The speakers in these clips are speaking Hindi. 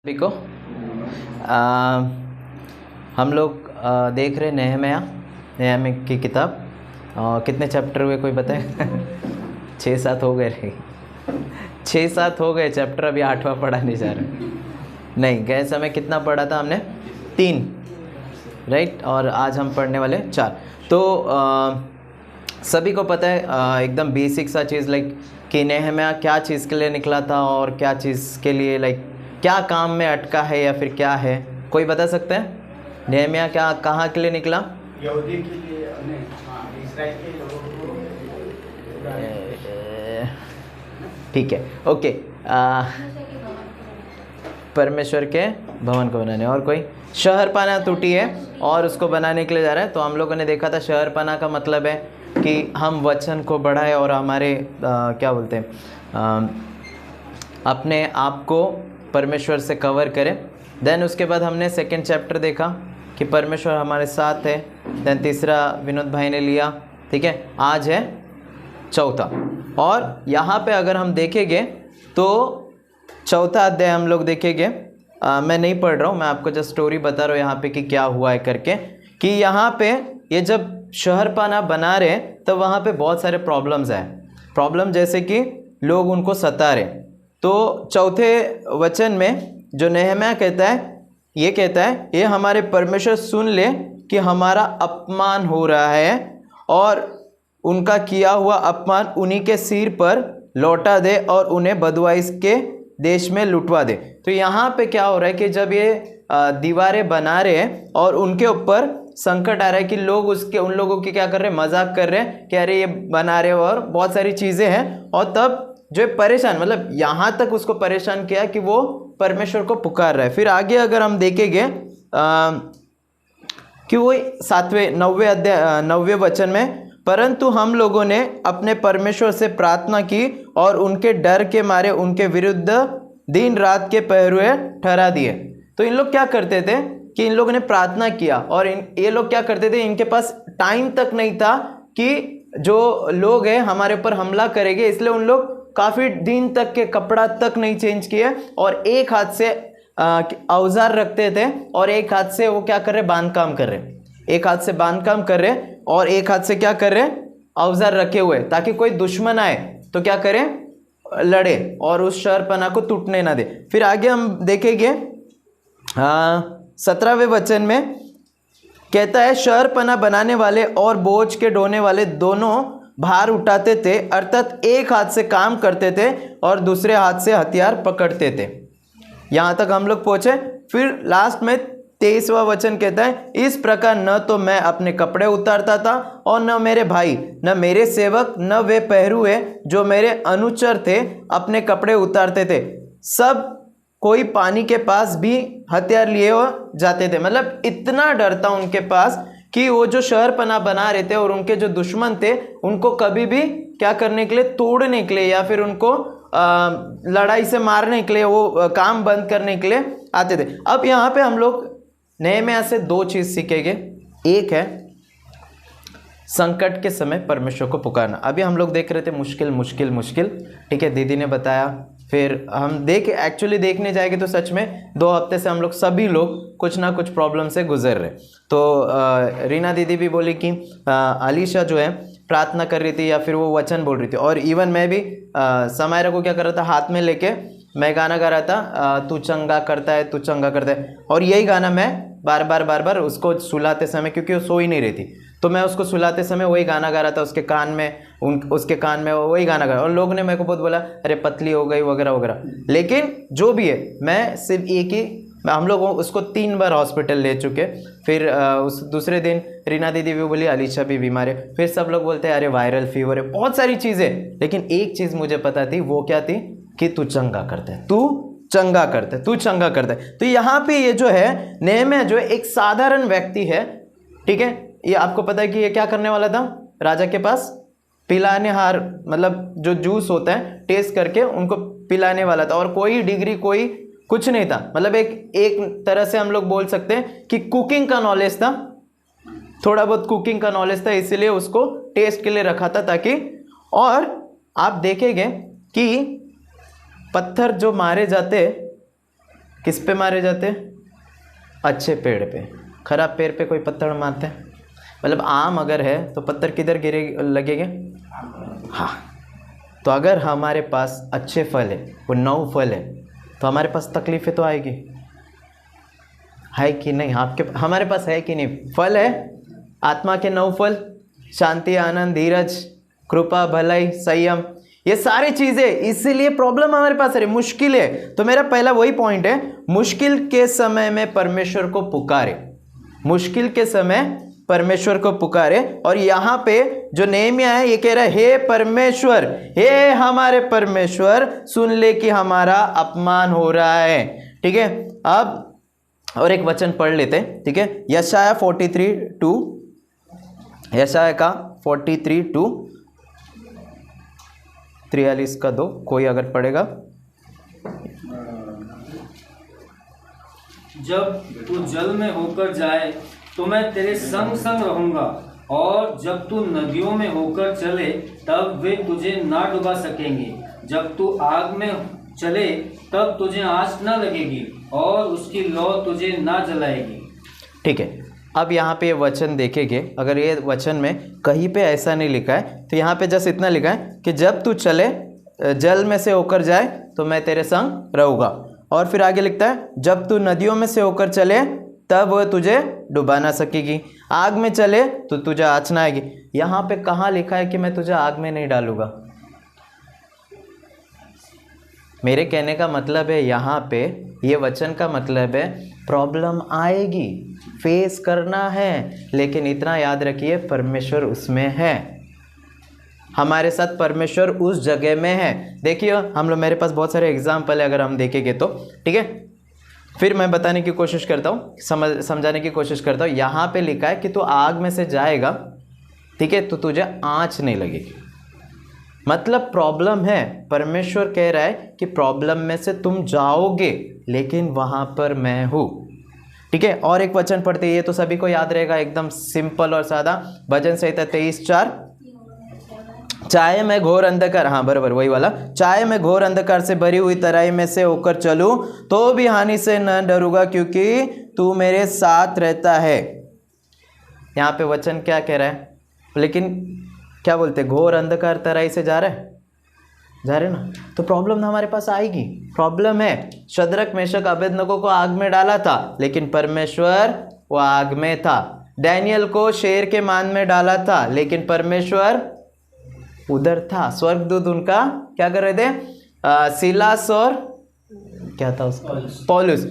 सभी को हम लोग देख रहे नेहम्याह की किताब। कितने चैप्टर हुए कोई बताए? 6-7 हो गए रे। 6-7 हो गए चैप्टर, अभी 8वां पढ़ाने जा रहे। नहीं, गए समय कितना पढ़ा था हमने? 3, राइट। और आज हम पढ़ने वाले 4। तो सभी को पता है एकदम बेसिक सा चीज़ लाइक कि नेहम्याह क्या चीज़ के लिए निकला था और क्या चीज़ के लिए लाइक क्या काम में अटका है या फिर क्या है, कोई बता सकता है? नेहम्याह क्या कहाँ के लिए निकला? यहूदी के लिए, इस्राएल के लोगों को। ठीक है, ओके। परमेश्वर के भवन को बनाने। और कोई? शहरपनाह टूटी है और उसको बनाने के लिए जा रहा है। तो हम लोगों ने देखा था शहरपनाह का मतलब है कि हम वचन को बढ़ाएं और हमारे क्या बोलते हैं अपने आप को परमेश्वर से कवर करें। देन उसके बाद हमने सेकंड चैप्टर देखा कि परमेश्वर हमारे साथ है। देन तीसरा विनोद भाई ने लिया, ठीक है। आज है चौथा। और यहाँ पे अगर हम देखेंगे तो चौथा अध्याय हम लोग देखेंगे। मैं नहीं पढ़ रहा हूँ, मैं आपको जस्ट स्टोरी बता रहा हूँ यहाँ पे कि क्या हुआ है करके। कि यहाँ पे ये जब शहरपनाह बना रहे तब वहाँ पे बहुत सारे प्रॉब्लम्स आए। प्रॉब्लम जैसे कि लोग उनको सता रहे। तो चौथे वचन में जो नेहम्याह कहता है, ये कहता है ये हमारे परमेश्वर सुन ले कि हमारा अपमान हो रहा है और उनका किया हुआ अपमान उन्हीं के सिर पर लौटा दे और उन्हें बदवाइस के देश में लुटवा दे। तो यहाँ पे क्या हो रहा है कि जब ये दीवारें बना रहे हैं और उनके ऊपर संकट आ रहा है कि लोग उन लोगों की क्या कर रहे हैं, मजाक कर रहे हैं कि अरे ये बना रहे और बहुत सारी चीज़ें हैं। और तब जो परेशान, मतलब यहाँ तक उसको परेशान किया कि वो परमेश्वर को पुकार रहा है। फिर आगे अगर हम देखेंगे कि वो 9वें वचन में, परंतु हम लोगों ने अपने परमेश्वर से प्रार्थना की और उनके डर के मारे उनके विरुद्ध दिन रात के पहरुए ठहरा दिए। तो इन लोग क्या करते थे कि इन लोगों ने प्रार्थना किया और ये लोग क्या करते थे, इनके पास टाइम तक नहीं था कि जो लोग हैं हमारे ऊपर हमला करेंगे, इसलिए उन लोग काफ़ी दिन तक के कपड़ा तक नहीं चेंज किए और एक हाथ से औजार रखते थे और एक हाथ से वो क्या कर रहे, बांध काम कर रहे। एक हाथ से बांध काम कर रहे और एक हाथ से क्या कर रहे, औजार रखे हुए, ताकि कोई दुश्मन आए तो क्या करें, लड़े और उस शहरपनाह को टूटने ना दे। फिर आगे हम देखेंगे 17वें वचन में कहता है शहरपनाह बनाने वाले और बोझ के ढोने वाले दोनों भार उठाते थे, अर्थात एक हाथ से काम करते थे और दूसरे हाथ से हथियार पकड़ते थे। यहाँ तक हम लोग पहुँचे। फिर लास्ट में 23वां वचन कहता है इस प्रकार न तो मैं अपने कपड़े उतारता था और न मेरे भाई, न मेरे सेवक, न वे पहरुए जो मेरे अनुचर थे अपने कपड़े उतारते थे। सब कोई पानी के पास भी हथियार लिए हो जाते थे। मतलब इतना डर था उनके पास कि वो जो शहरपनाह बना रहे थे और उनके जो दुश्मन थे उनको कभी भी क्या करने के लिए, तोड़ने के लिए या फिर उनको लड़ाई से मारने के लिए, वो काम बंद करने के लिए आते थे। अब यहाँ पे हम लोग नेहम्याह से 2 चीज़ सीखेंगे। एक है संकट के समय परमेश्वर को पुकारना। अभी हम लोग देख रहे थे मुश्किल, ठीक है, दीदी ने बताया। फिर हम एक्चुअली देखने जाएंगे तो सच में 2 हफ्ते से हम लोग सभी लोग कुछ ना कुछ प्रॉब्लम से गुजर रहे। तो रीना दीदी भी बोली कि अलीशा जो है प्रार्थना कर रही थी या फिर वो वचन बोल रही थी। और इवन मैं भी समायरा को क्या कर रहा था, हाथ में लेके मैं गाना गा रहा था, तू चंगा करता है, तू चंगा करता है। और यही गाना मैं बार बार उसको सुलाते समय, क्योंकि वो सो ही नहीं रही थी, तो मैं उसको सुलाते समय वही गाना गा रहा था उसके कान में, उसके कान में वही गाना गा रहा। और लोग ने मेरे को बहुत बोला अरे पतली हो गई वगैरह वगैरह। लेकिन जो भी है, मैं सिर्फ एक ही, हम लोग उसको 3 बार हॉस्पिटल ले चुके। फिर उस दूसरे दिन रीना दीदी भी बोली अलीशा भी बीमार है। फिर सब लोग बोलते हैं अरे वायरल फीवर है, बहुत सारी चीज़ें। लेकिन एक चीज़ मुझे पता थी, वो क्या थी कि तू चंगा करता है, तू चंगा करता है, तू चंगा करता है। तो यहाँ पे ये जो है नेहम्याह जो है एक साधारण व्यक्ति है, ठीक है। ये आपको पता है कि ये क्या करने वाला था, राजा के पास पिलाने हार, मतलब जो जूस होता है टेस्ट करके उनको पिलाने वाला था। और कोई डिग्री कोई कुछ नहीं था, मतलब एक तरह से हम लोग बोल सकते हैं कि कुकिंग का नॉलेज था, थोड़ा बहुत कुकिंग का नॉलेज था, इसीलिए उसको टेस्ट के लिए रखा था ताकि। और आप देखेंगे कि पत्थर जो मारे जाते किस पे मारे जाते हैं? अच्छे पेड़ पे। खराब पेड़ पे कोई पत्थर मारते हैं? मतलब आम अगर है तो पत्थर किधर गिरे लगेंगे? हाँ। तो अगर हमारे पास अच्छे फल है, वो 9 फल है, तो हमारे पास तकलीफें तो आएगी, है कि नहीं? आपके हमारे पास है कि नहीं? फल है आत्मा के 9 फल, शांति, आनंद, धीरज, कृपा, भलाई, संयम, ये सारी चीजें। इसीलिए प्रॉब्लम हमारे पास है, मुश्किल है। तो मेरा पहला वही पॉइंट है, मुश्किल के समय में परमेश्वर को पुकारे, मुश्किल के समय परमेश्वर को पुकारे। और यहाँ पे जो नेहमिया है ये कह रहा है, हे परमेश्वर, हे हमारे परमेश्वर, सुन ले कि हमारा अपमान हो रहा है। ठीक है, अब और एक वचन पढ़ लेते हैं। ठीक है, यशाया 43:2, यशाया का 43:2, 43 का 2, कोई अगर पढ़ेगा। जब तू जल में होकर जाए तो मैं तेरे संग संग रहूंगा, और जब तू नदियों में होकर चले तब वे तुझे ना डुबा सकेंगे। जब तू आग में चले तब तुझे आँच न लगेगी, और उसकी लौ तुझे ना जलाएगी। ठीक है, अब यहाँ पे ये वचन देखेंगे, अगर ये वचन में कहीं पे ऐसा नहीं लिखा है तो यहाँ पे जस्ट इतना लिखा है कि जब तू चले जल में से होकर जाए तो मैं तेरे संग रहूँगा। और फिर आगे लिखता है, जब तू नदियों में से होकर चले तब वह तुझे डुबा ना सकेगी, आग में चले तो तुझे आँच ना आएगी। यहाँ पे कहाँ लिखा है कि मैं तुझे आग में नहीं डालूंगा? मेरे कहने का मतलब है, यहाँ पे ये वचन का मतलब है प्रॉब्लम आएगी, फेस करना है, लेकिन इतना याद रखिए परमेश्वर उसमें है, हमारे साथ परमेश्वर उस जगह में है। देखिए हम लोग, मेरे पास बहुत सारे एग्जाम्पल है अगर हम देखेंगे तो। ठीक है, फिर मैं बताने की कोशिश करता हूँ, समझाने की कोशिश करता हूँ। यहाँ पे लिखा है कि तू आग में से जाएगा, ठीक है, तो तुझे आँच नहीं लगेगी, मतलब प्रॉब्लम है। परमेश्वर कह रहा है कि प्रॉब्लम में से तुम जाओगे, लेकिन वहाँ पर मैं हूँ। ठीक है, और एक वचन पढ़ते हैं, ये तो सभी को याद रहेगा, एकदम सिंपल और सादा, भजन संहिता 23:4, चाहे मैं घोर अंधकार, हाँ बराबर वही वाला, चाहे मैं घोर अंधकार से भरी हुई तराई में से होकर चलूं तो भी हानि से न डरूंगा, क्योंकि तू मेरे साथ रहता है। यहाँ पे वचन क्या कह रहा है? लेकिन क्या बोलते, घोर अंधकार तराई से जा रहे ना, तो प्रॉब्लम हमारे पास आएगी। प्रॉब्लम है, शद्रक मेशक अबेदनगो को आग में डाला था, लेकिन परमेश्वर वो आग में था। डैनियल को शेर के मान में डाला था, लेकिन परमेश्वर उधर था। स्वर्गदूत उनका क्या कर रहे थे? सिलास और क्या था उसका, पौलुस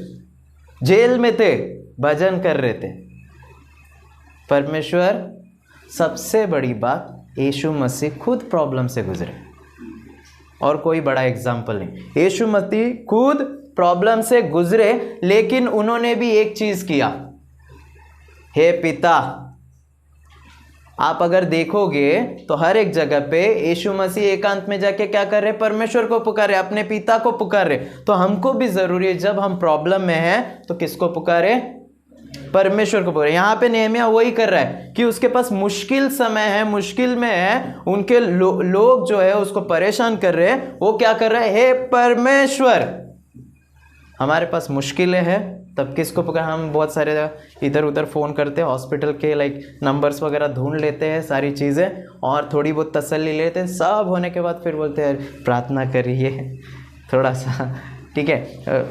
जेल में थे, भजन कर रहे थे। परमेश्वर, सबसे बड़ी बात, यीशु मसीह खुद प्रॉब्लम से गुजरे, और कोई बड़ा एग्जाम्पल नहीं। यीशु मसीह खुद प्रॉब्लम से गुजरे, लेकिन उन्होंने भी एक चीज किया, हे पिता। आप अगर देखोगे तो हर एक जगह पे यीशु मसीह एकांत में जाके क्या कर रहे? परमेश्वर को पुकारे, अपने पिता को पुकारे। तो हमको भी जरूरी है, जब हम प्रॉब्लम में हैं तो किसको पुकारे? परमेश्वर को पुकारे। यहाँ पे नेहमिया वही कर रहा है कि उसके पास मुश्किल समय है, मुश्किल में है, उनके लोग जो है उसको परेशान कर रहे हैं, वो क्या कर रहा है? हे परमेश्वर, हमारे पास मुश्किलें हैं, तब किसको पुकार? हम बहुत सारे इधर उधर फ़ोन करते हैं, हॉस्पिटल के नंबर्स वगैरह ढूंढ लेते हैं, सारी चीज़ें, और थोड़ी बहुत तसल्ली लेते हैं। सब होने के बाद फिर बोलते हैं प्रार्थना करिए थोड़ा सा। ठीक है,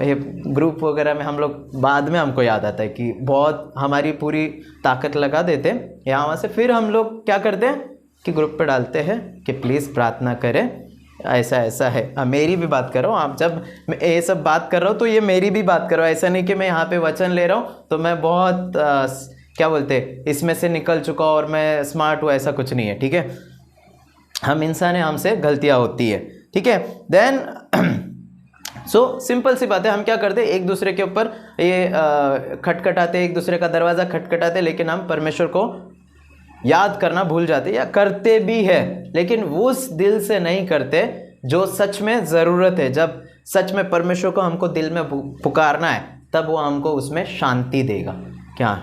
ये ग्रुप वगैरह में हम लोग, बाद में हमको याद आता है कि बहुत हमारी पूरी ताकत लगा देते हैं यहाँ वहाँ से, फिर हम लोग क्या करते हैं कि ग्रुप पे डालते हैं कि प्लीज़ प्रार्थना करें, ऐसा ऐसा है। मेरी भी बात कर रहा हूँ, आप जब मैं ये सब बात कर रहा हूँ तो ये मेरी भी बात करो, ऐसा नहीं कि मैं यहाँ पे वचन ले रहा हूँ तो मैं बहुत क्या बोलते इसमें से निकल चुका और मैं स्मार्ट हूँ, ऐसा कुछ नहीं है। ठीक है, हम इंसान हैं, हमसे गलतियाँ होती है। ठीक है, देन सो सिंपल सी बात है, हम क्या करते हैं? एक दूसरे के ऊपर ये खटखटाते, एक दूसरे का दरवाज़ा खटखटाते, लेकिन हम परमेश्वर को याद करना भूल जाते, या करते भी है लेकिन उस दिल से नहीं करते जो सच में ज़रूरत है। जब सच में परमेश्वर को हमको दिल में पुकारना है, तब वो हमको उसमें शांति देगा। क्या?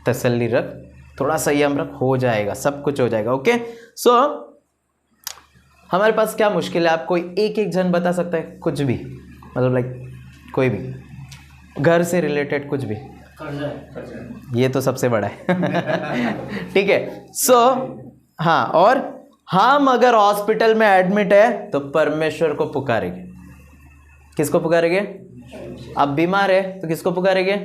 तसल्ली रख, थोड़ा संयम रख, हो जाएगा, सब कुछ हो जाएगा। ओके, सो हमारे पास क्या मुश्किल है? आप कोई एक जन बता सकता है? कुछ भी, मतलब कोई भी घर से रिलेटेड कुछ भी, ये तो सबसे बड़ा है ठीक है। सो हाँ, और हम अगर हॉस्पिटल में एडमिट है तो परमेश्वर को पुकारेंगे। किसको पुकारेंगे? अब बीमार है तो किसको पुकारेंगे?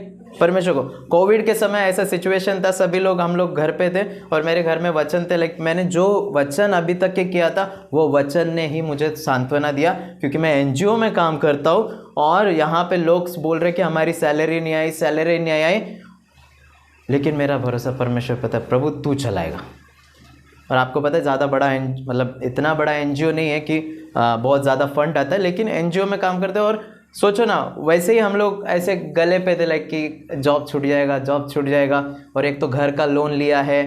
परमेश्वर को। कोविड के समय ऐसा सिचुएशन था, सभी लोग, हम लोग घर पे थे और मेरे घर में वचन थे, लाइक मैंने जो वचन अभी तक के किया था वो वचन ने ही मुझे सांत्वना दिया, क्योंकि मैं एनजीओ में काम करता हूँ और यहाँ पे लोग बोल रहे कि हमारी सैलरी नहीं आई, सैलरी नहीं आई, लेकिन मेरा भरोसा परमेश्वर पता है, प्रभु तू चलाएगा। और आपको पता है ज़्यादा बड़ा मतलब इतना बड़ा एनजीओ नहीं है कि बहुत ज़्यादा फंड आता है, लेकिन एनजीओ में काम करते हैं। और सोचो ना, वैसे ही हम लोग ऐसे गले पे थे लाइक कि जॉब छूट जाएगा, जॉब छूट जाएगा, और एक तो घर का लोन लिया है,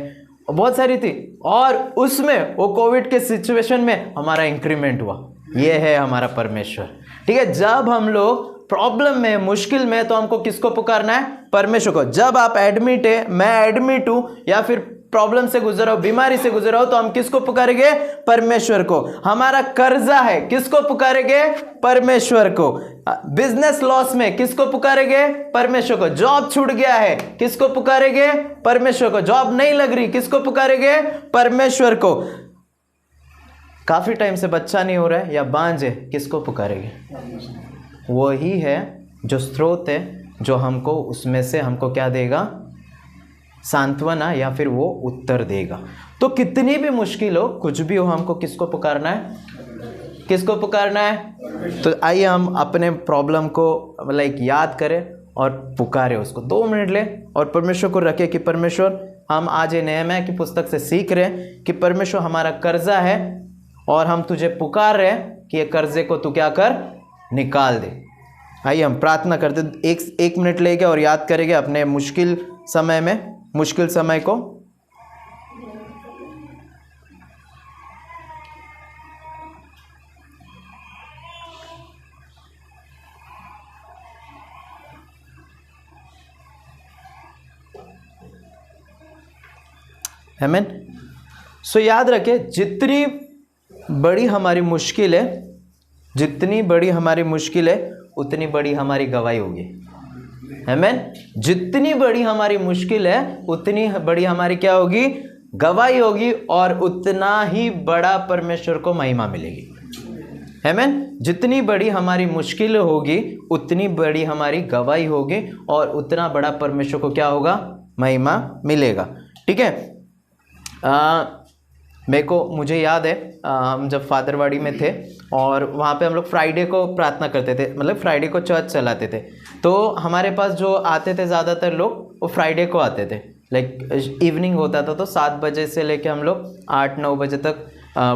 बहुत सारी थी, और उसमें वो कोविड के सिचुएशन में हमारा इंक्रीमेंट हुआ। ये है हमारा परमेश्वर, ठीक है। जब हम लोग प्रॉब्लम में, मुश्किल में, तो हमको किसको पुकारना है? परमेश्वर को। जब आप एडमिट है, मैं एडमिट हूं, या फिर प्रॉब्लम से गुजर रहा हो, बीमारी से गुजर रहा हो, तो हम किसको पुकारेंगे? परमेश्वर को। हमारा कर्जा है, किसको पुकारेंगे? परमेश्वर को। बिजनेस लॉस में किसको पुकारेंगे? परमेश्वर को। जॉब छूट गया है, किसको पुकारेंगे? परमेश्वर को। जॉब नहीं लग रही, किसको पुकारेंगे? परमेश्वर को। काफी टाइम से बच्चा नहीं हो रहा है या बांझ है, किसको पुकारेंगे? वही है जो स्रोत है, जो हमको उसमें से हमको क्या देगा? सांत्वना, या फिर वो उत्तर देगा। तो कितनी भी मुश्किल हो, कुछ भी हो, हमको किसको पुकारना है? किसको पुकारना है? तो आइए हम अपने प्रॉब्लम को लाइक याद करें और पुकारे उसको। 2 मिनट ले और परमेश्वर को रखे कि परमेश्वर, हम आज ये नेहम्याह की पुस्तक से सीख रहे हैं कि परमेश्वर हमारा कर्जा है और हम तुझे पुकार रहे हैं कि ये कर्जे को तू क्या कर? निकाल दे। आइए हम प्रार्थना करते, एक मिनट लेके और याद करेंगे अपने मुश्किल समय में, मुश्किल समय को। आमीन। सो याद रखें, जितनी बड़ी हमारी मुश्किल है, जितनी बड़ी हमारी मुश्किल है, उतनी बड़ी हमारी गवाही होगी। आमीन। जितनी बड़ी हमारी मुश्किल है, उतनी बड़ी हमारी क्या होगी? गवाही होगी, और उतना ही बड़ा परमेश्वर को महिमा मिलेगी। आमीन। जितनी बड़ी हमारी मुश्किल होगी, उतनी बड़ी हमारी गवाही होगी, और उतना बड़ा परमेश्वर को क्या होगा? महिमा मिलेगा। ठीक है। मुझे याद है, हम जब फादरवाड़ी में थे और वहाँ पे हम लोग फ्राइडे को प्रार्थना करते थे, मतलब फ्राइडे को चर्च चलाते थे। तो हमारे पास जो आते थे ज़्यादातर लोग, वो फ्राइडे को आते थे। लाइक इवनिंग होता था, तो 7 बजे से लेके हम लोग 8-9 बजे तक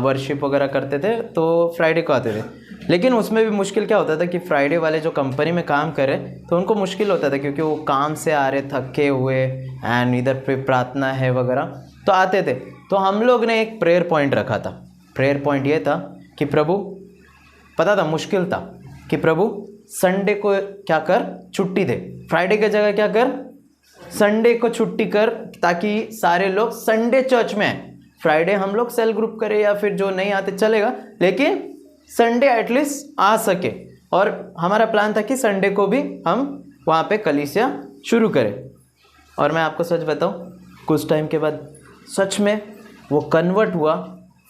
वर्शिप वगैरह करते थे, तो फ्राइडे को आते थे। लेकिन उसमें भी मुश्किल क्या होता था कि फ्राइडे वाले जो कंपनी में काम करे, तो उनको मुश्किल होता था, क्योंकि वो काम से आ रहे थके हुए, एंड इधर पे प्रार्थना है वगैरह, तो आते थे। तो हम लोग ने एक प्रेयर पॉइंट रखा था। प्रेयर पॉइंट ये था कि प्रभु, पता था मुश्किल था, कि प्रभु संडे को क्या कर? छुट्टी दे। फ्राइडे की जगह क्या कर? संडे को छुट्टी कर, ताकि सारे लोग संडे चर्च में आए। फ्राइडे हम लोग सेल ग्रुप करें, या फिर जो नहीं आते चलेगा, लेकिन संडे एटलीस्ट आ सके। और हमारा प्लान था कि संडे को भी हम वहाँ पे कलीसिया शुरू करें। और मैं आपको सच बताऊँ, कुछ टाइम के बाद सच में वो कन्वर्ट हुआ।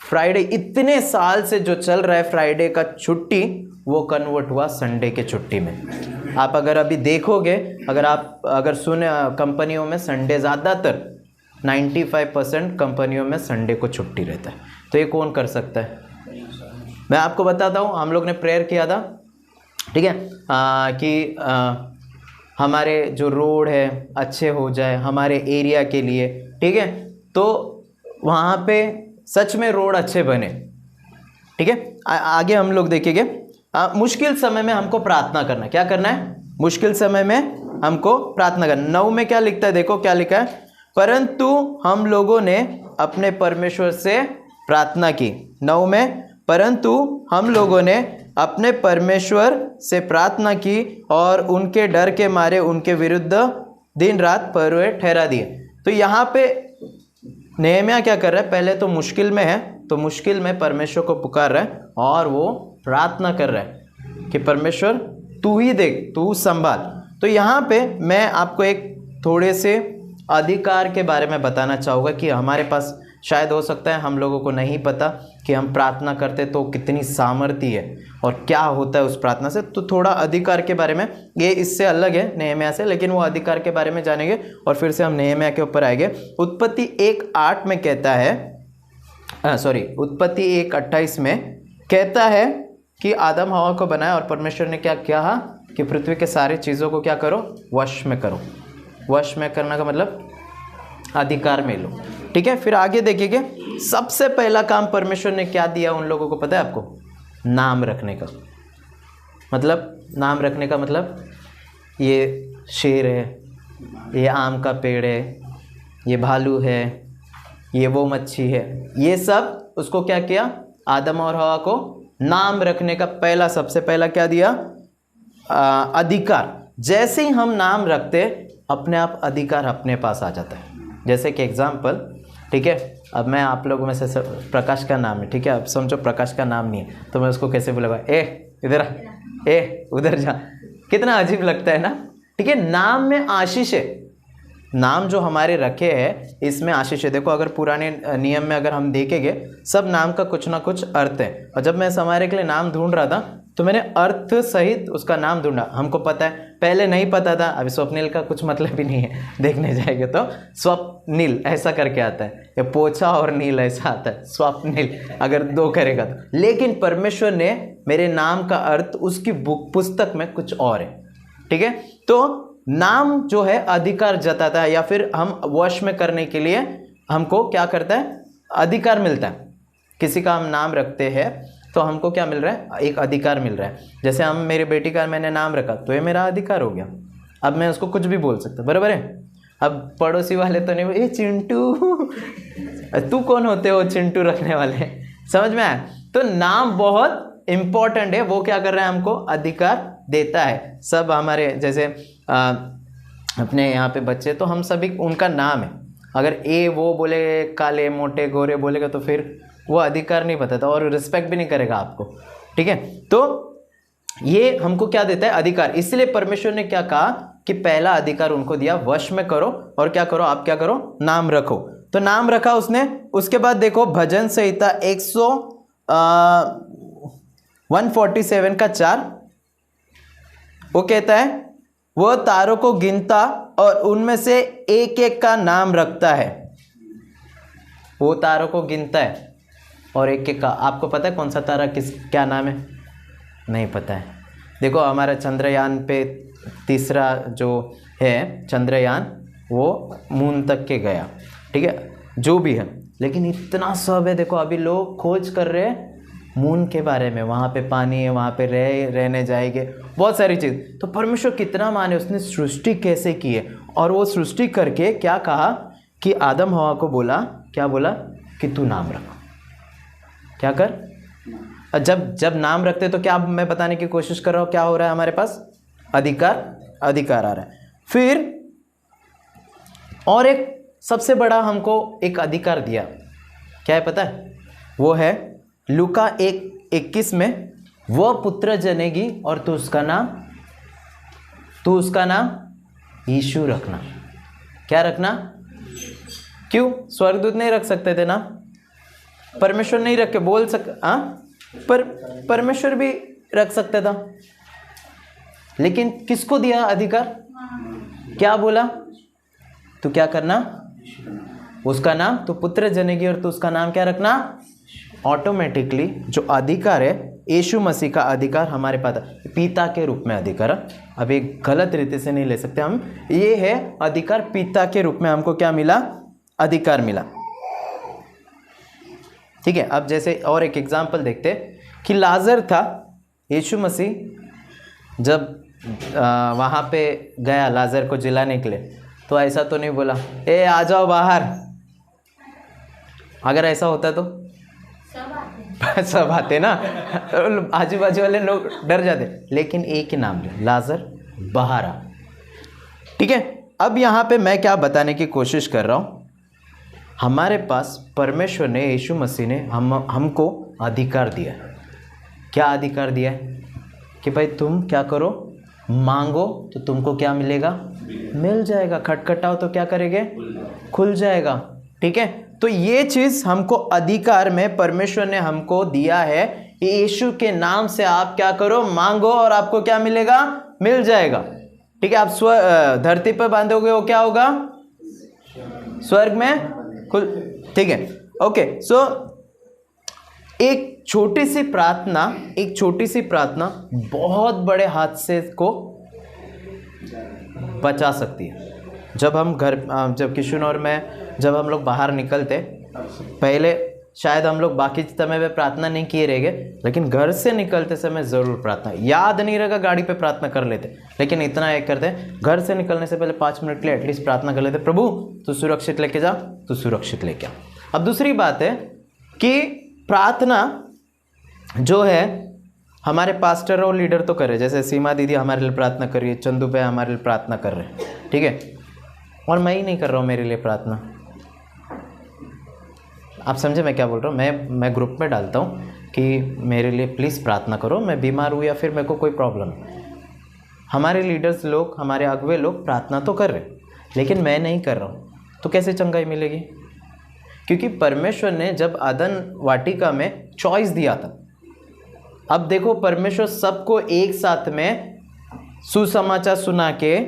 फ्राइडे इतने साल से जो चल रहा है फ्राइडे का छुट्टी, वो कन्वर्ट हुआ संडे के छुट्टी में। आप अगर अभी देखोगे, अगर सुने कंपनियों में संडे, ज़्यादातर 95% कंपनियों में संडे को छुट्टी रहता है। तो ये कौन कर सकता है? मैं आपको बताता हूँ, हम लोग ने प्रेयर किया था, ठीक है, कि हमारे जो रोड है अच्छे हो जाए हमारे एरिया के लिए, ठीक है। तो वहाँ पे सच में रोड अच्छे बने, ठीक है। आगे हम लोग देखेंगे। मुश्किल समय में हमको प्रार्थना करना, क्या करना है? मुश्किल समय में हमको प्रार्थना करना। 9 में क्या लिखता है? देखो क्या लिखा है, परंतु हम लोगों ने अपने परमेश्वर से प्रार्थना की। 9 में, परंतु हम लोगों ने अपने परमेश्वर से प्रार्थना की और उनके डर के मारे उनके विरुद्ध दिन रात पहरे ठहरा दिए। तो यहाँ पे नेहम्याह क्या कर रहा है? पहले तो मुश्किल में है, तो मुश्किल में परमेश्वर को पुकार रहा है और वो प्रार्थना कर रहा है कि परमेश्वर तू ही देख, तू संभाल। तो तो यहाँ पे मैं आपको एक थोड़े से अधिकार के बारे में बताना चाहूँगा कि हमारे पास शायद हो सकता है हम लोगों को नहीं पता कि हम प्रार्थना करते तो कितनी सामर्थ्य है और क्या होता है उस प्रार्थना से। तो थोड़ा अधिकार के बारे में, ये इससे अलग है नेहम्याह से, लेकिन वो अधिकार के बारे में जानेंगे और फिर से हम नेहम्याह के ऊपर आएंगे। उत्पत्ति 1:8 में कहता है, उत्पत्ति 1:28 में कहता है कि आदम हवा को बनाया और परमेश्वर ने क्या कहा कि पृथ्वी के सारी चीज़ों को क्या करो, वश में करो। वश में करना का मतलब अधिकार में लो, ठीक है। फिर आगे देखिए, सबसे पहला काम परमेश्वर ने क्या दिया उन लोगों को पता है आपको? नाम रखने का। मतलब नाम रखने का मतलब ये शेर है, ये आम का पेड़ है, ये भालू है, ये वो मच्छी है, ये सब उसको क्या किया? आदम और हवा को नाम रखने का पहला, सबसे पहला क्या दिया? अधिकार। जैसे ही हम नाम रखते अपने आप अधिकार अपने पास आ जाता है। जैसे कि एग्जाम्पल, ठीक है, अब मैं आप लोगों में से प्रकाश का नाम है, ठीक है, अब समझो प्रकाश का नाम नहीं है तो मैं उसको कैसे बोलूँगा? इधर आ, उधर जा। कितना अजीब लगता है ना, ठीक है। नाम में आशीष है, नाम जो हमारे रखे हैं इसमें आशीष है। देखो अगर पुराने नियम में अगर हम देखेंगे सब नाम का कुछ ना कुछ अर्थ है। और जब मैं समारे के लिए नाम ढूंढ रहा था तो मैंने अर्थ सहित उसका नाम ढूंढा। हमको पता है, पहले नहीं पता था, अभी स्वप्निल का कुछ मतलब ही नहीं है, देखने जाएंगे तो स्वप्निल ऐसा करके आता है, या पोछा और नील ऐसा आता है, स्वप्निल अगर दो करेगा तो। लेकिन परमेश्वर ने मेरे नाम का अर्थ उसकी बुक पुस्तक में कुछ और है, ठीक है। तो नाम जो है अधिकार जताता है, या फिर हम वश में करने के लिए हमको क्या करता है? अधिकार मिलता है। किसी का हम नाम रखते हैं तो हमको क्या मिल रहा है? एक अधिकार मिल रहा है। जैसे हम, मेरी बेटी का मैंने नाम रखा तो ये मेरा अधिकार हो गया, अब मैं उसको कुछ भी बोल सकता, बराबर है। अब पड़ोसी वाले तो नहीं, ए चिंटू, तू कौन होते हो चिंटू रखने वाले? समझ में आया? तो नाम बहुत इंपॉर्टेंट है, वो क्या कर रहा है? हमको अधिकार देता है। सब हमारे जैसे अपने यहाँ पे बच्चे, तो हम सभी उनका नाम है। अगर ए वो बोले काले मोटे गोरे बोलेगा तो फिर वो अधिकार नहीं बताता और रिस्पेक्ट भी नहीं करेगा आपको, ठीक है। तो ये हमको क्या देता है? अधिकार। इसलिए परमेश्वर ने क्या कहा कि पहला अधिकार उनको दिया, वश में करो और क्या करो? आप क्या करो? नाम रखो। तो नाम रखा उसने। उसके बाद देखो भजन संहिता 147:4 वो कहता है, वह तारों को गिनता और उनमें से एक एक का नाम रखता है। वो तारों को गिनता है और एक एक का, आपको पता है कौन सा तारा क्या नाम है? नहीं पता है। देखो हमारा चंद्रयान पे तीसरा जो है चंद्रयान, वो मून तक के गया, ठीक है, जो भी है, लेकिन इतना सब है। देखो अभी लोग खोज कर रहे हैं मून के बारे में, वहाँ पे पानी है, वहाँ पे रहने जाएंगे, बहुत सारी चीज़। तो परमेश्वर कितना माने, उसने सृष्टि कैसे की है। और वो सृष्टि करके क्या कहा कि आदम हवा को बोला, क्या बोला? कि तू नाम रख, क्या कर। जब नाम रखते तो क्या मैं बताने की कोशिश कर रहा हूँ, क्या हो रहा है हमारे पास? अधिकार आ रहा है। फिर और एक सबसे बड़ा हमको एक अधिकार दिया, क्या है पता है? वो है लूका 1:21 में, वह पुत्र जनेगी और तू उसका नाम यीशु रखना। क्या रखना? क्यों? स्वर्गदूत नहीं रख सकते थे ना? परमेश्वर नहीं रख के बोल पर परमेश्वर भी रख सकता था, लेकिन किसको दिया अधिकार? क्या बोला? तू क्या करना? उसका नाम, तो पुत्र जनेगी और तू उसका नाम क्या रखना? ऑटोमेटिकली जो अधिकार है यीशु मसीह का अधिकार हमारे पास पिता के रूप में अधिकार, अभी गलत रीति से नहीं ले सकते हम, ये है अधिकार पिता के रूप में हमको क्या मिला? अधिकार मिला, ठीक है। अब जैसे और एक एग्जांपल देखते कि लाजर था, यीशु मसीह जब वहाँ पे गया लाजर को जिलाने के लिए, तो ऐसा तो नहीं बोला ए आ जाओ बाहर। अगर ऐसा होता तो सब आते ना, आजू बाजू वाले लोग डर जाते, लेकिन एक ही नाम लिया, लाजर बाहर आ, ठीक है। अब यहाँ पे मैं क्या बताने की कोशिश कर रहा हूँ, हमारे पास परमेश्वर ने, यीशु मसीह ने हमको अधिकार दिया। क्या अधिकार दिया है? कि भाई तुम क्या करो? मांगो तो तुमको क्या मिलेगा, मिल जाएगा। खटखटाओ तो क्या करेंगे, खुल जाएगा। ठीक है, तो ये चीज हमको अधिकार में परमेश्वर ने हमको दिया है। यीशु के नाम से आप क्या करो, मांगो और आपको क्या मिलेगा, मिल जाएगा। ठीक है, आप धरती पर बांधोगे वो क्या होगा, स्वर्ग में खुल। ठीक है, ओके। सो एक छोटी सी प्रार्थना बहुत बड़े हादसे को बचा सकती है। जब किशुन और मैं जब हम लोग बाहर निकलते, पहले शायद हम लोग बाकी समय में प्रार्थना नहीं किए रहेंगे, लेकिन घर से निकलते समय ज़रूर प्रार्थना, याद नहीं रहेगा गाड़ी पे प्रार्थना कर लेते, लेकिन इतना एक करते, घर से निकलने से पहले 5 मिनट के लिए एटलीस्ट प्रार्थना कर लेते, प्रभु तू सुरक्षित लेके जा, तू सुरक्षित लेके आ। अब दूसरी बात है कि प्रार्थना जो है हमारे पास्टर और लीडर तो करे, जैसे सीमा दीदी हमारे लिए प्रार्थना कर रही है, चंदू भाई हमारे लिए प्रार्थना कर रहे हैं। ठीक है, और मैं ही नहीं कर रहा हूँ मेरे लिए प्रार्थना। आप समझे मैं क्या बोल रहा हूँ? मैं ग्रुप में डालता हूँ कि मेरे लिए प्लीज़ प्रार्थना करो, मैं बीमार हूँ या फिर मेरे को कोई प्रॉब्लम है। हमारे लीडर्स लोग, हमारे अगुवे लोग प्रार्थना तो कर रहे, लेकिन मैं नहीं कर रहा हूँ, तो कैसे चंगाई मिलेगी? क्योंकि परमेश्वर ने जब अदन वाटिका में चॉइस दिया था, अब देखो परमेश्वर सबको एक साथ में सुसमाचार सुना के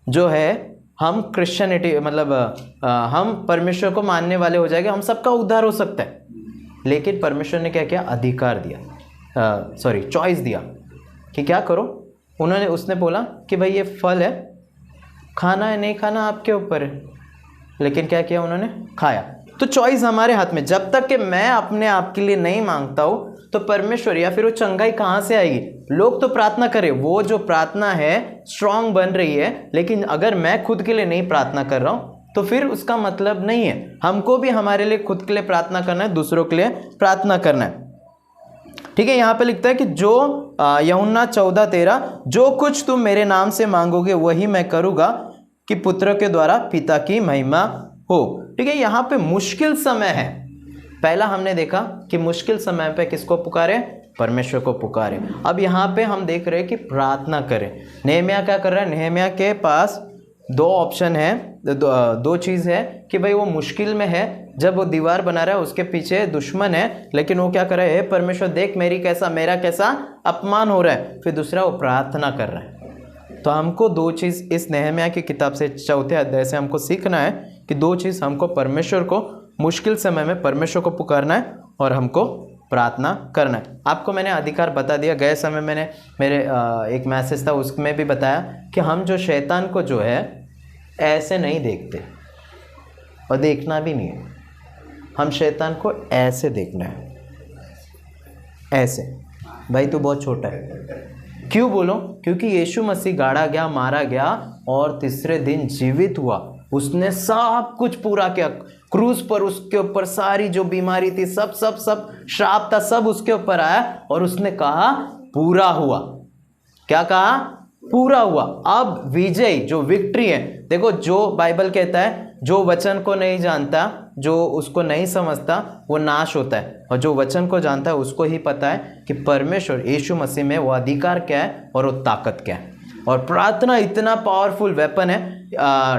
जो है हम क्रिश्चियनिटी मतलब हम परमेश्वर को मानने वाले हो जाएंगे, हम सबका उद्धार हो सकता है। लेकिन परमेश्वर ने क्या किया, अधिकार दिया, चॉइस दिया कि क्या करो। उसने बोला कि भाई ये फल है, खाना है नहीं खाना आपके ऊपर है, लेकिन क्या किया उन्होंने, खाया। तो चॉइस हमारे हाथ में। जब तक कि मैं अपने आप के लिए नहीं मांगता हूँ तो परमेश्वर या फिर वो चंगाई कहाँ से आएगी? लोग तो प्रार्थना करें, वो जो प्रार्थना है स्ट्रांग बन रही है, लेकिन अगर मैं खुद के लिए नहीं प्रार्थना कर रहा हूँ तो फिर उसका मतलब नहीं है। हमको भी हमारे लिए खुद के लिए प्रार्थना करना है, दूसरों के लिए प्रार्थना करना है। ठीक है, यहाँ पे लिखता है कि जो यूहन्ना 14:13, जो कुछ तुम मेरे नाम से मांगोगे वही मैं करूँगा कि पुत्र के द्वारा पिता की महिमा हो। ठीक है, यहाँ पे मुश्किल समय है। पहला हमने देखा कि मुश्किल समय पे किसको पुकारे, परमेश्वर को पुकारे। अब यहाँ पे हम देख रहे हैं कि प्रार्थना करें। नेहमिया क्या कर रहा है, नेहमिया के पास 2 ऑप्शन है, 2 चीज़ है कि भाई वो मुश्किल में है, जब वो दीवार बना रहा है उसके पीछे दुश्मन है, लेकिन वो क्या कर रहा है, हे परमेश्वर देख मेरा कैसा अपमान हो रहा है। फिर दूसरा वो प्रार्थना कर रहा है। तो हमको 2 चीज़ इस नेहमिया की किताब से 4 अध्याय से हमको सीखना है कि 2 चीज़ हमको परमेश्वर को मुश्किल समय में परमेश्वर को पुकारना है और हमको प्रार्थना करना है। आपको मैंने अधिकार बता दिया। गए समय मैंने मेरे एक मैसेज था उसमें भी बताया कि हम जो शैतान को जो है ऐसे नहीं देखते और देखना भी नहीं है, हम शैतान को ऐसे देखना है, ऐसे। भाई तू बहुत छोटा है। क्यों बोलो? क्योंकि यीशु मसीह गाड़ा गया, मारा गया और तीसरे दिन जीवित हुआ। उसने सब कुछ पूरा किया। क्रूज पर उसके ऊपर सारी जो बीमारी थी, सब श्राप था, सब उसके ऊपर आया और उसने कहा पूरा हुआ। क्या कहा? पूरा हुआ। अब विजय जो विक्ट्री है, देखो जो बाइबल कहता है जो वचन को नहीं जानता, जो उसको नहीं समझता वो नाश होता है, और जो वचन को जानता है उसको ही पता है कि परमेश्वर यीशु मसीह में वो अधिकार क्या है और वो ताकत क्या है। और प्रार्थना इतना पावरफुल वेपन है,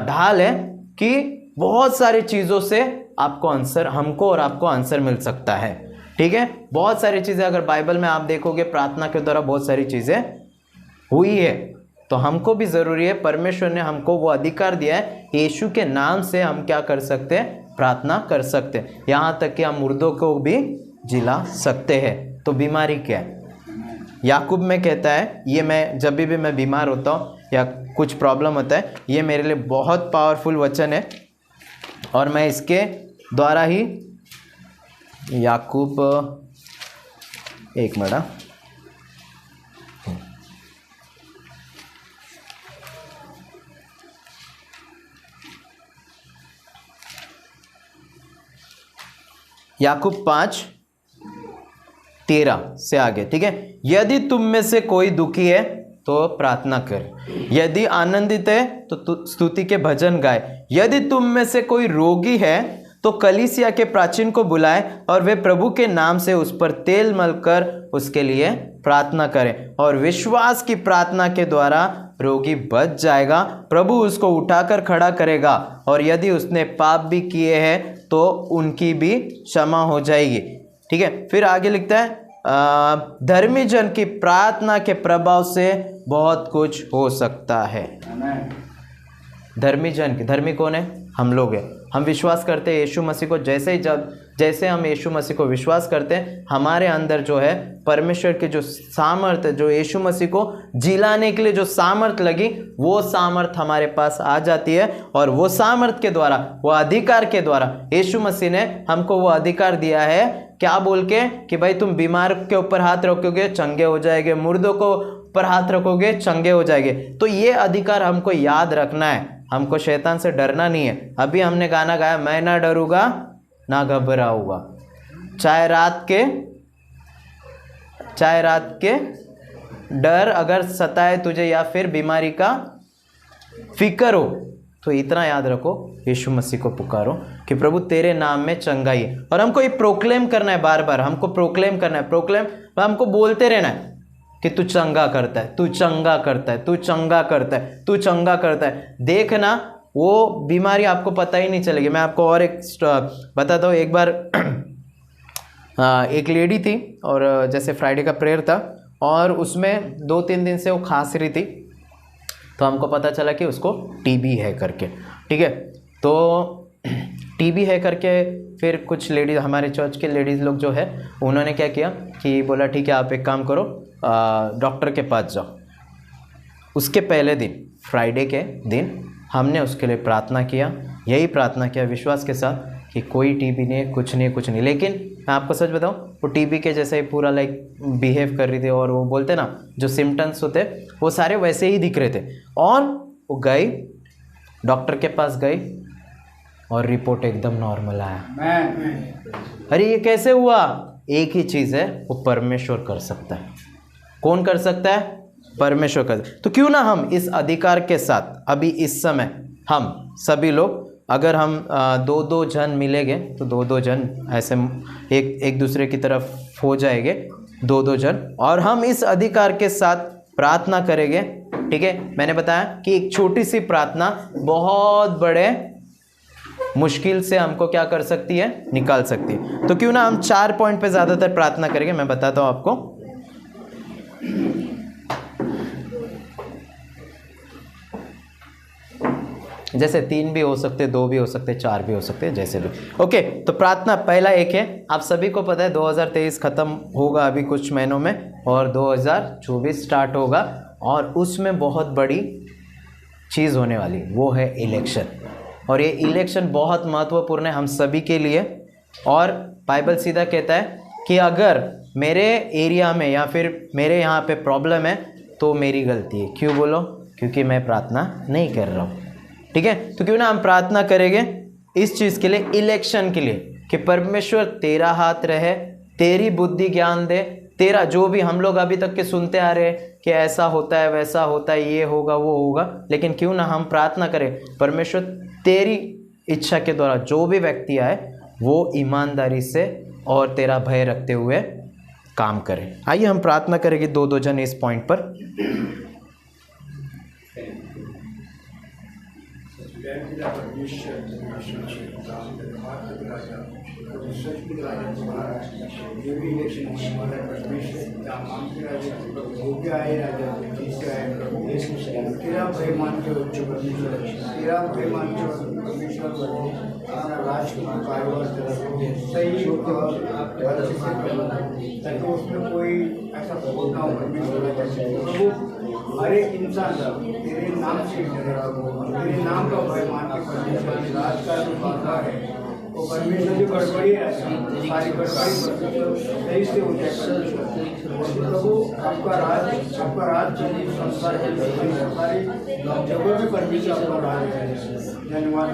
ढाल है कि बहुत सारी चीज़ों से आपको आंसर, हमको और आपको आंसर मिल सकता है। ठीक है, बहुत सारी चीज़ें अगर बाइबल में आप देखोगे प्रार्थना के द्वारा बहुत सारी चीज़ें हुई है। तो हमको भी ज़रूरी है, परमेश्वर ने हमको वो अधिकार दिया है, यीशु के नाम से हम क्या कर सकते हैं, प्रार्थना कर सकते हैं। यहाँ तक कि हम मुर्दों को भी जिला सकते हैं। तो बीमारी क्या है? याकूब में कहता है, ये मैं जब भी मैं बीमार होता हूँ या कुछ प्रॉब्लम होता है, ये मेरे लिए बहुत पावरफुल वचन है और मैं इसके द्वारा ही, याकूब एक मिनट, याकूब 5:13 से आगे। ठीक है, यदि तुम में से कोई दुखी है तो प्रार्थना कर, यदि आनंदित है तो स्तुति के भजन गाए, यदि तुम में से कोई रोगी है तो कलीसिया के प्राचीन को बुलाए और वे प्रभु के नाम से उस पर तेल मलकर उसके लिए प्रार्थना करें, और विश्वास की प्रार्थना के द्वारा रोगी बच जाएगा। प्रभु उसको उठाकर खड़ा करेगा, और यदि उसने पाप भी किए हैं तो उनकी भी क्षमा हो जाएगी। ठीक है, फिर आगे लिखता है धर्मी जन की प्रार्थना के प्रभाव से बहुत कुछ हो सकता है। धर्मी जन, धर्मी कौन है? हम लोग हैं। हम विश्वास करते हैं यीशु मसीह को। जैसे हम यीशु मसीह को विश्वास करते हैं, हमारे अंदर जो है परमेश्वर की जो सामर्थ्य, जो यीशु मसीह को जिलाने के लिए जो सामर्थ्य लगी, वो सामर्थ्य हमारे पास आ जाती है। और वो सामर्थ्य के द्वारा, वो अधिकार के द्वारा यीशु मसीह ने हमको वो अधिकार दिया है। क्या बोल के? कि भाई तुम बीमार के ऊपर हाथ रखोगे चंगे हो जाएंगे, मुर्दों को ऊपर हाथ रखोगे चंगे हो जाएंगे। तो ये अधिकार हमको याद रखना है। हमको शैतान से डरना नहीं है। अभी हमने गाना गाया, मैं ना डरूंगा ना घबराऊंगा, चाहे रात के डर अगर सताए तुझे, या फिर बीमारी का फिक्र हो, तो इतना याद रखो, यीशु मसीह को पुकारो कि प्रभु तेरे नाम में चंगाई है। और हमको ये प्रोक्लेम करना है, बार बार हमको प्रोक्लेम करना है। प्रोक्लेम हमको बोलते रहना है कि तू चंगा करता है, तू चंगा करता है, तू चंगा करता है, तू चंगा करता है। देखना वो बीमारी आपको पता ही नहीं चलेगी। मैं आपको और एक बताता हूँ। एक बार एक लेडी थी, और जैसे फ्राइडे का प्रेयर था, और उसमें 2-3 दिन से वो खांस रही थी। तो हमको पता चला कि उसको टीबी है करके। ठीक है, तो टीबी है करके फिर कुछ लेडीज़, हमारे चर्च के लेडीज़ लोग जो है, उन्होंने क्या किया कि बोला ठीक है आप एक काम करो, डॉक्टर के पास जाओ। उसके पहले दिन, फ्राइडे के दिन, हमने उसके लिए प्रार्थना किया। यही प्रार्थना किया विश्वास के साथ कि कोई टीबी नहीं, कुछ नहीं। लेकिन मैं आपको सच बताऊं, वो टीबी के जैसे ही पूरा बिहेव कर रही थी, और वो बोलते ना जो सिम्टम्स होते वो सारे वैसे ही दिख रहे थे। और वो गई, डॉक्टर के पास गई, और रिपोर्ट एकदम नॉर्मल आया। अरे ये कैसे हुआ? एक ही चीज़ है, वो परमेश्वर कर सकता है। कौन कर सकता है? परमेश्वर कर। तो क्यों ना हम इस अधिकार के साथ अभी इस समय हम सभी लोग, अगर हम 2-2 जन मिलेंगे तो 2-2 जन ऐसे एक दूसरे की तरफ हो जाएंगे, 2-2 जन, और हम इस अधिकार के साथ प्रार्थना करेंगे। ठीक है, मैंने बताया कि एक छोटी सी प्रार्थना बहुत बड़े मुश्किल से हमको क्या कर सकती है? निकाल सकती है। तो क्यों ना हम 4 पॉइंट पे ज़्यादातर प्रार्थना करेंगे। मैं बताता हूँ आपको। जैसे 3 भी हो सकते, 2 भी हो सकते, 4 भी हो सकते, जैसे भी। ओके, तो प्रार्थना पहला एक है। आप सभी को पता है 2023 ख़त्म होगा अभी कुछ महीनों में, और 2024 स्टार्ट होगा, और उसमें बहुत बड़ी चीज़ होने वाली, वो है इलेक्शन। और ये इलेक्शन बहुत महत्वपूर्ण है हम सभी के लिए। और बाइबल सीधा कहता है कि अगर मेरे एरिया में या फिर मेरे यहाँ पे प्रॉब्लम है तो मेरी गलती है। क्यों बोलो? क्योंकि मैं प्रार्थना नहीं कर रहा हूँ। ठीक है, तो क्यों ना हम प्रार्थना करेंगे इस चीज़ के लिए, इलेक्शन के लिए, कि परमेश्वर तेरा हाथ रहे, तेरी बुद्धि ज्ञान दे, तेरा जो भी हम लोग अभी तक के सुनते आ रहे हैं कि ऐसा होता है, वैसा होता है, ये होगा, वो होगा, लेकिन क्यों ना हम प्रार्थना करें परमेश्वर तेरी इच्छा के द्वारा जो भी व्यक्ति आए वो ईमानदारी से और तेरा भय रखते हुए काम करें। आइए हम प्रार्थना करेंगे 2-2 जन इस पॉइंट पर। तेरा भय मान के उच्च परमेश्वर, तेरा भय मान के परमेश्वर अपना राज को कारोबार सही ताकि उसमें कोई ऐसा प्रभुत्व ना हो। परमेश्वर हर एक इंसान तेरे नाम से तेरे नाम का भय मान के परमेश्वर राज का जो बाधा है वो परमेश्वर जो गड़बड़ी है, सारी गड़बड़ी सही से हो जाए। प्रभु आपका राज चलिए, संसार सारी जगह में परमेश्वर आपका राज है। धन्यवाद।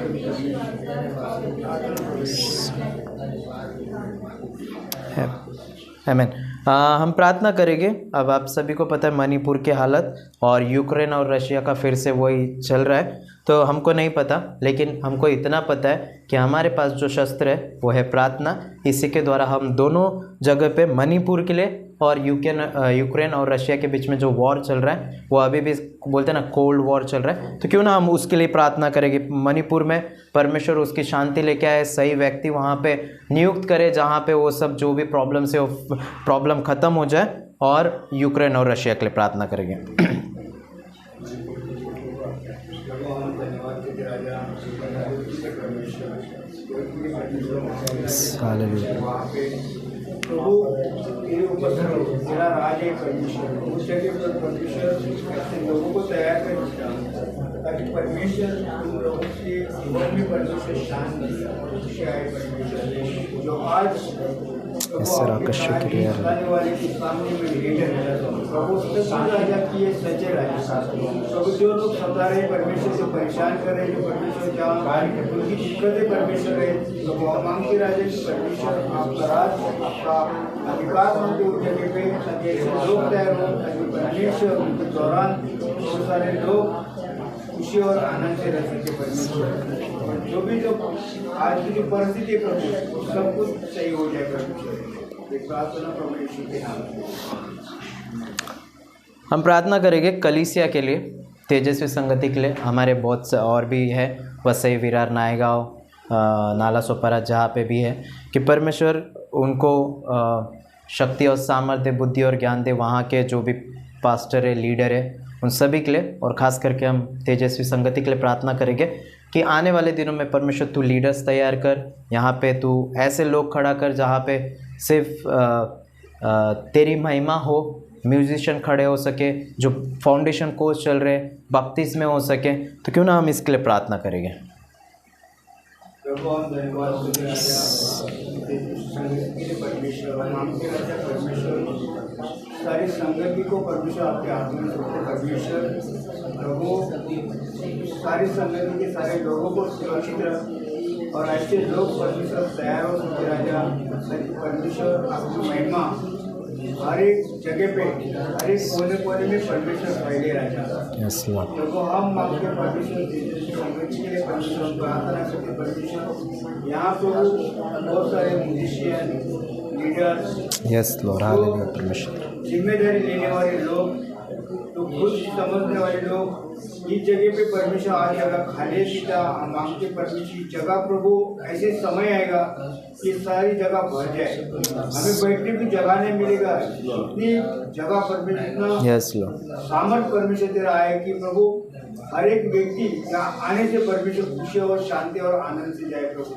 आमीन। हम प्रार्थना करेंगे। अब आप सभी को पता है मणिपुर की हालत और यूक्रेन और रशिया का फिर से वही चल रहा है। तो हमको नहीं पता, लेकिन हमको इतना पता है कि हमारे पास जो शस्त्र है वो है प्रार्थना। इसी के द्वारा हम दोनों जगह पे, मणिपुर के लिए और यूक्रेन और रशिया के बीच में जो वॉर चल रहा है, वो अभी भी बोलते हैं ना कोल्ड वॉर चल रहा है, तो क्यों ना हम उसके लिए प्रार्थना करेंगे। मणिपुर में परमेश्वर उसकी शांति लेके आए, सही व्यक्ति वहाँ पे नियुक्त करे जहाँ पे वो सब जो भी प्रॉब्लम से वो प्रॉब्लम ख़त्म हो जाए, और यूक्रेन और रशिया के लिए प्रार्थना करेंगे। प्रभु तेरे ऊपर तेरा राज है परमेश्वर, उस जगह पर परमेश्वर ऐसे लोगों को तैयार कर ताकि परमेश्वर तुम लोगों के जीवन में परमेश्वर शांति और खुशी आए। परमेश्वर जो आज आने वाले के सामने में लीडर है प्रभु, राजा की सच्चे राजा प्रभु, जो लोग सता रहे परमेश्वर से परेशान कर रहे, जो परमेश्वर जहाँ उनकी दिक्कतें परमेश्वर है, तो मांगते राजा की परमेश्वर आपका राज आपका अधिकार मांगते उस जगह पे, ताकि लोग तैयार हो, ताकि परमेश्वर उनके दौरान बहुत सारे लोग खुशी और आनंद से रह सके। परमेश्वर जो भी जो आज की जो परिस्थिति है प्रभु, सब कुछ सही हो जाए। परमेश्वर एक प्रार्थना प्रभु यीशु के नाम में हम प्रार्थना करेंगे कलीसिया के लिए, तेजस्वी संगति के लिए। हमारे बहुत से और भी है, वसई, विरार, नायगांव, नाला सोपारा, जहाँ पे भी है कि परमेश्वर उनको शक्ति और सामर्थ्य, बुद्धि और ज्ञान दे। वहाँ के जो भी पास्टर है, लीडर है, उन सभी के लिए, और ख़ास करके हम तेजस्वी संगति के लिए प्रार्थना करेंगे कि आने वाले दिनों में परमेश्वर तू लीडर्स तैयार कर, यहाँ पे तू ऐसे लोग खड़ा कर जहाँ पे सिर्फ तेरी महिमा हो, म्यूजिशियन खड़े हो सके, जो फाउंडेशन कोर्स चल रहे बपतिस्मे हो सके। तो क्यों ना हम इसके लिए प्रार्थना करेंगे। प्रभु हम धन्यवाद परमेश्वर सारी संगति को परमेश्वर आपके हाथ में सौंपते। परमेश्वर प्रभु सारी संगति के सारे लोगों को सुरक्षित रख, और ऐसे लोग परमेश्वर तैयार हो सकते राजा, परमेश्वर आपकी महिमा हर एक जगह पे, हर एक कोने कोने में परमेश्वर फैले राजा। प्रभु हम मांगते परमेश्वर संगति के लिए, परमेश्वर प्रार्थना करते परमेश्वर यहाँ तो बहुत सारे musician, leaders, yes Lord, hallelujah परमेश्वर, जिम्मेदारी लेने वाले लोग, तो खुद समझने वाले लोग इस जगह पे परमेश्वर आ जाएगा। खाली सीधा हम मांगते परमेश्वर जगह प्रभु, ऐसे समय आएगा कि सारी जगह भर जाए, हमें बैठने की जगह नहीं मिलेगा। इतनी जगह परमेश्वर, इतना सामर्थ परमेश्वर तेरा आए कि प्रभु हर एक व्यक्ति यहाँ आने से परमेश्वर खुशी और शांति और आनंद से जाए। प्रभु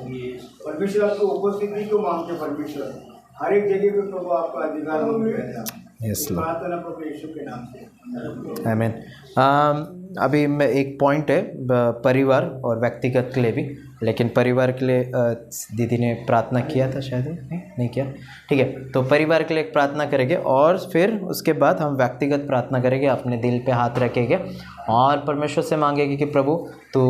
परमेश्वर आपको उपस्थिति को मांगते परमेश्वर, हर एक जगह पे प्रभु आपका अधिकार मांगते। प्रार्थना प्रभु यीशु के नाम से, आमीन। अभी मैं एक पॉइंट है परिवार और व्यक्तिगत के लिए भी, लेकिन परिवार के लिए दीदी ने प्रार्थना किया था शायद, नहीं किया, ठीक है। तो परिवार के लिए एक प्रार्थना करेंगे और फिर उसके बाद हम व्यक्तिगत प्रार्थना करेंगे, अपने दिल पे हाथ रखेंगे और परमेश्वर से मांगेंगे कि प्रभु तू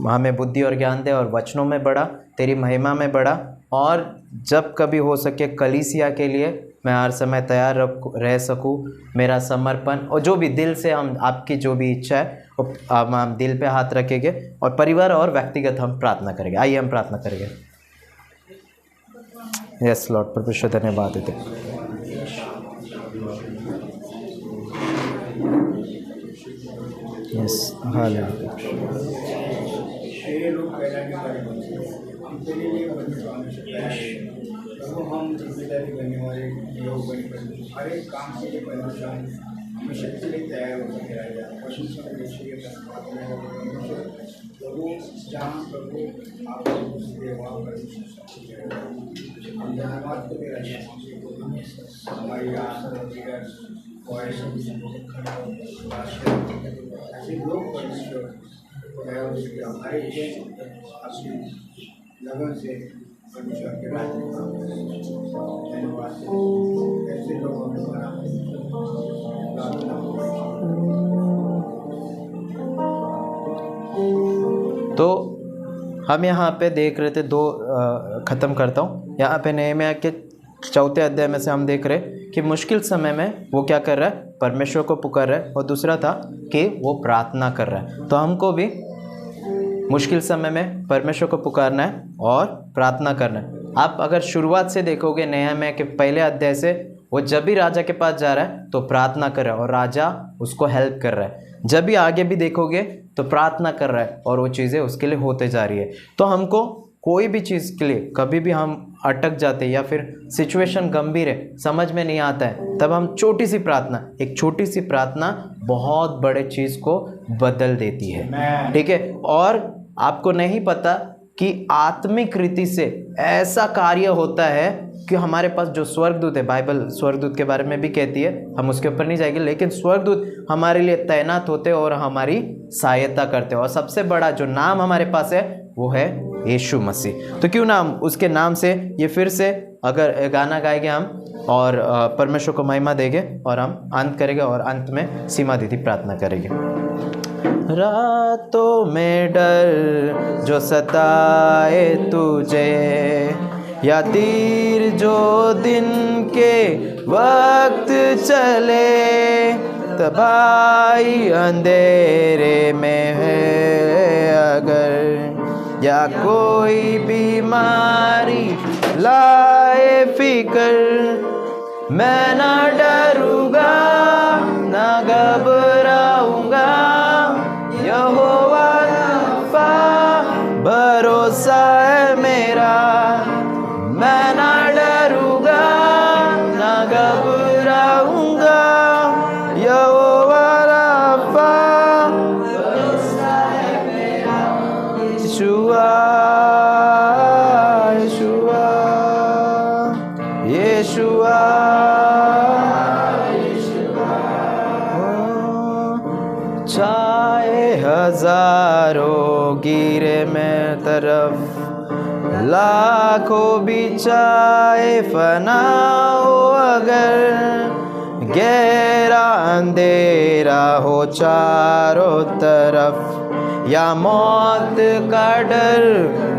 हमें बुद्धि और ज्ञान दे और वचनों में बढ़ा, तेरी महिमा में बढ़ा, और जब कभी हो सके कलीसिया के लिए मैं हर समय तैयार रह सकूं। मेरा समर्पण और जो भी दिल से हम आपकी जो भी इच्छा है वो हम दिल पे हाथ रखेंगे और परिवार और व्यक्तिगत हम प्रार्थना करेंगे। आइए हम प्रार्थना करेंगे। यस लॉर्ड, परमेश्वर धन्यवाद देते। Yes hallelujah. तो हम जिम्मेदारी करने वाले लोग बने, हर एक काम के लिए परमेश्वर हमें शक्ति लिए तैयार हो सके राजा। परमेश्वर प्रभु जहाँ प्रभु आपको वहाँ परमेश्वर हम धन्यवाद करते राजा। हमारी ऐसे लोग परमेश्वर तैयार हो सके, हमारे अपनी लगन से परमेश्वर के राज्य धन्यवाद ऐसे लोग हमें बना। तो हम यहाँ पे देख रहे थे ख़त्म करता हूँ। यहाँ पे नehemiah के 4 अध्याय में से हम देख रहे कि मुश्किल समय में वो क्या कर रहा है, परमेश्वर को पुकार रहा है, और दूसरा था कि वो प्रार्थना कर रहा है। तो हमको भी मुश्किल समय में परमेश्वर को पुकारना है और प्रार्थना करना है। आप अगर शुरुआत से देखोगे नehemiah के पहले अध्याय से, वो जब भी राजा के पास जा रहा है तो प्रार्थना कर रहा है और राजा उसको हेल्प कर रहा है। जब भी आगे भी देखोगे तो प्रार्थना कर रहा है और वो चीज़ें उसके लिए होते जा रही है। तो हमको कोई भी चीज़ के लिए कभी भी हम अटक जाते हैं या फिर सिचुएशन गंभीर है, समझ में नहीं आता है, तब हम एक छोटी सी प्रार्थना बहुत बड़े चीज़ को बदल देती है। ठीक है, और आपको नहीं पता कि आत्मिक रीति से ऐसा कार्य होता है कि हमारे पास जो स्वर्गदूत है, बाइबल स्वर्गदूत के बारे में भी कहती है, हम उसके ऊपर नहीं जाएंगे, लेकिन स्वर्गदूत हमारे लिए तैनात होते हैं और हमारी सहायता करते हैं। और सबसे बड़ा जो नाम हमारे पास है वो है यीशु मसीह। तो क्यों ना हम उसके नाम से ये फिर से अगर गाना गाएंगे हम और परमेश्वर को महिमा देंगे और हम अंत करेंगे और अंत में सीमा दीदी प्रार्थना करेंगे। रातों में डर जो सताए तुझे, या तीर जो दिन के वक्त चले, तबाही अंधेरे में है अगर, या कोई बीमारी लाए फिकर, मैं ना डरूंगा ना घबराऊंगा, यहोवा राफा भरोसा है मेरा, मैं ना डरूंगा ना घबराऊंगा, यहोवा राफा भरोसा है मेरा, यीशुआ यीशुआ यीशुआ यीशुआ। चाहे हजारों गिरे मैं तरफ, लाखों भी चाहे फना हो अगर, गहरा अंधेरा हो चारों तरफ, या मौत का डर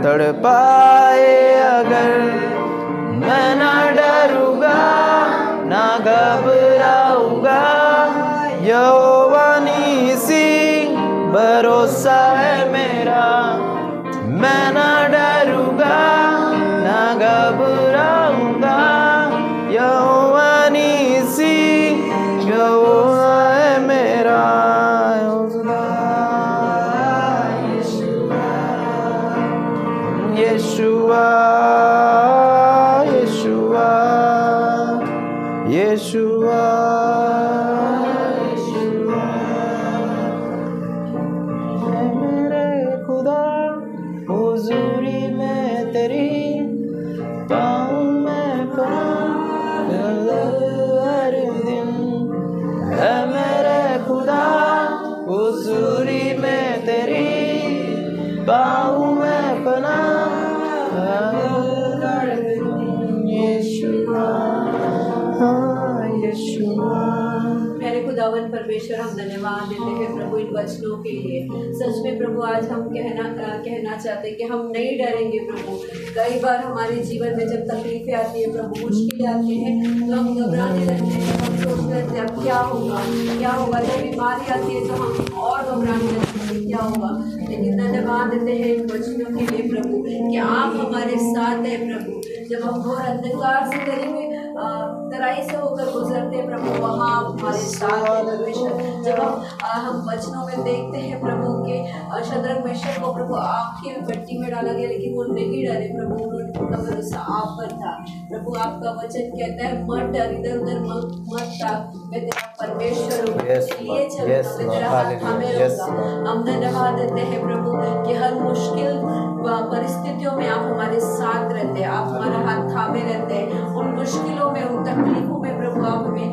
तड़पाए अगर, मैं ना डरूंगा ना घबराऊंगा, यहोवा नीसी भरोसा है मेरा, मैं ना डरूंगा ना घबराऊंगा, यहोवा नीसी यहोवा है मेरा, यीशुआ यीशुआ यीशुआ यीशुआ। मेरे खुदा हुजूरी में तेरी पाऊँ मैं हर दिन, है मेरे खुदा हुजूरी में तेरी पाऊँ मैं पना, यीशुआ यीशुआ। मेरे खुदावन परमेश्वर, हम धन्यवाद देते हैं प्रभु इन वचनों के लिए। सच में प्रभु आज हम कहना चाहते हैं कि हम नहीं डरेंगे प्रभु। कई बार हमारे जीवन में जब तकलीफें आती है प्रभु, मुश्किलें आती हैं, तो हम घबराने लगते हैं, हम सोचते रहते हैं अब क्या होगा। जब बीमारी आती है तो हम और घबराने लगते हैं क्या होगा। लेकिन धन्यवाद देते हैं इन वचनों के लिए प्रभु कि आप हमारे साथ हैं प्रभु। जब हम घोर अंधकार से करीब तराई से होकर गुजरते हैं प्रभु, वहाँ हमारे साथ हैं परमेश्वर। जब हम वचनों में देखते हैं प्रभु के शद्रक मेशक को प्रभु आग की भट्टी में डाला गया, लेकिन वो नहीं डरे प्रभु, उनका भरोसा आप पर था प्रभु। आपका वचन कहता है मत डर, इधर उधर मत ताक, मैं तेरा परमेश्वर हूँ, लिए चलूंगा, मैं तेरा हाथ थामे रहूंगा। हम धन्यवाद देते हैं प्रभु कि हर मुश्किल परिस्थितियों में आप हमारे साथ रहते हैं, आप हमारा हाथ थामे रहते हैं। उन मुश्किलों में, उन तकलीफों में प्रभु आप हमें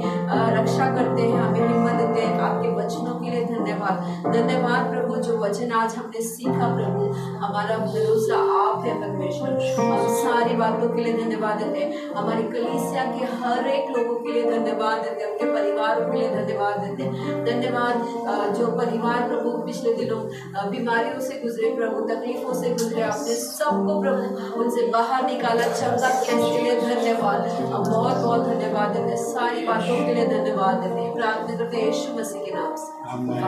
रक्षा करते हैं, हमें हिम्मत देते हैं। आपके वचनों के लिए धन्यवाद प्रभु। जो वचन आज हमने सीखा प्रभु, हमारा भरोसा आप है परमेश्वर। हम सारी बातों के लिए धन्यवाद देते हैं। हमारी कलीसिया के हर एक लोगों के लिए धन्यवाद देते हैं, उनके परिवारों के लिए धन्यवाद देते हैं। धन्यवाद जो परिवार प्रभु पिछले दिनों बीमारियों से गुजरे प्रभु, तकलीफों से गुजरे, आपने सबको प्रभु उनसे बाहर निकाला, चंगा किया, इसके लिए धन्यवाद। हम बहुत बहुत धन्यवाद देते हैं, सारी बातों के लिए धन्यवाद देते हैं। प्रार्थना करते हैं यीशु मसीह के नाम से, आमीन।